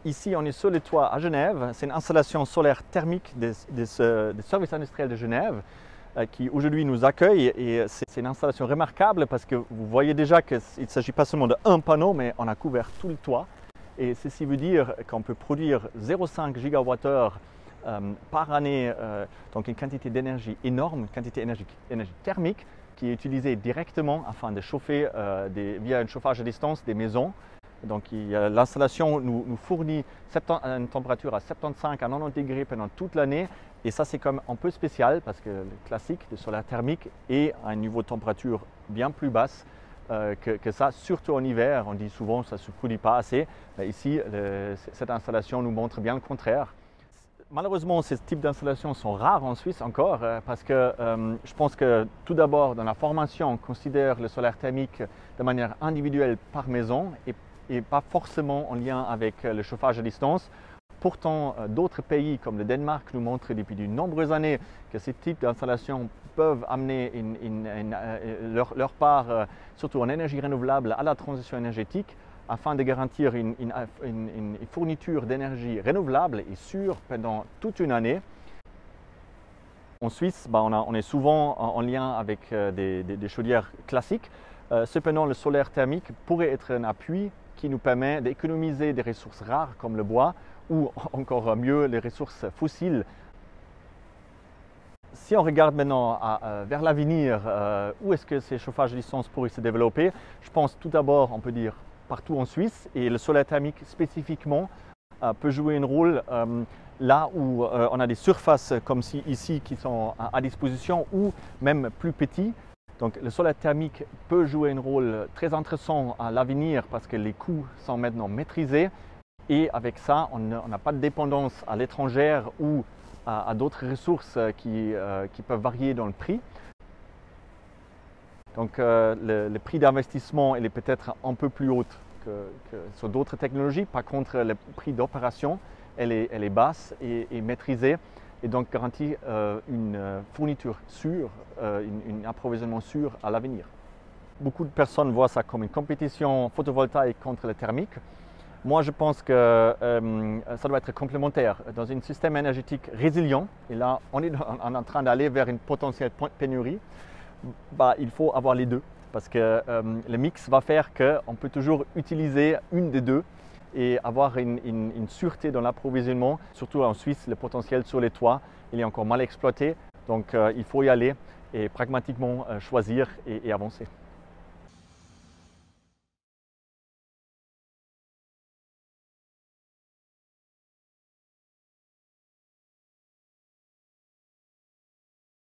Ici, on est sur les toits à Genève. C'est une installation solaire thermique des services industriels de Genève qui aujourd'hui nous accueille. Et c'est une installation remarquable parce que vous voyez déjà qu'il ne s'agit pas seulement d'un panneau, mais on a couvert tout le toit. Et ceci veut dire qu'on peut produire 0,5 gigawattheure par année, donc une quantité d'énergie énorme, une quantité d'énergie thermique qui est utilisée directement afin de chauffer via un chauffage à distance des maisons. Donc l'installation nous fournit une température à 75 à 90 degrés pendant toute l'année. Et ça, c'est comme un peu spécial parce que le classique de solaire thermique est à un niveau de température bien plus basse que ça, surtout en hiver. On dit souvent que ça ne se produit pas assez. Mais ici, cette installation nous montre bien le contraire. Malheureusement, ces types d'installations sont rares en Suisse encore parce que je pense que tout d'abord, dans la formation, on considère le solaire thermique de manière individuelle par maison et pas forcément en lien avec le chauffage à distance. Pourtant, d'autres pays comme le Danemark nous montrent depuis de nombreuses années que ces types d'installations peuvent amener leur part, surtout en énergie renouvelable, à la transition énergétique afin de garantir une fourniture d'énergie renouvelable et sûre pendant toute une année. En Suisse, on est souvent en lien avec des chaudières classiques. Cependant, le solaire thermique pourrait être un appui qui nous permet d'économiser des ressources rares comme le bois ou encore mieux les ressources fossiles. Si on regarde maintenant vers l'avenir, où est-ce que ces chauffages à distance pourraient se développer? Je pense tout d'abord, on peut dire, partout en Suisse, et le solaire thermique spécifiquement peut jouer un rôle là où on a des surfaces comme ici qui sont à disposition ou même plus petits. Donc le solaire thermique peut jouer un rôle très intéressant à l'avenir parce que les coûts sont maintenant maîtrisés et avec ça, on n'a pas de dépendance à l'étrangère ou à d'autres ressources qui peuvent varier dans le prix. Donc le prix d'investissement est peut-être un peu plus haut que sur d'autres technologies. Par contre, le prix d'opération, elle est basse et maîtrisée et donc garantit une fourniture sûre, un approvisionnement sûr à l'avenir. Beaucoup de personnes voient ça comme une compétition photovoltaïque contre le thermique. Moi, je pense que ça doit être complémentaire. Dans un système énergétique résilient, et là, on est en train d'aller vers une potentielle pénurie, il faut avoir les deux. Parce que le mix va faire qu'on peut toujours utiliser une des deux et avoir une sûreté dans l'approvisionnement. Surtout en Suisse, le potentiel sur les toits, il est encore mal exploité. Donc il faut y aller et pragmatiquement choisir et avancer.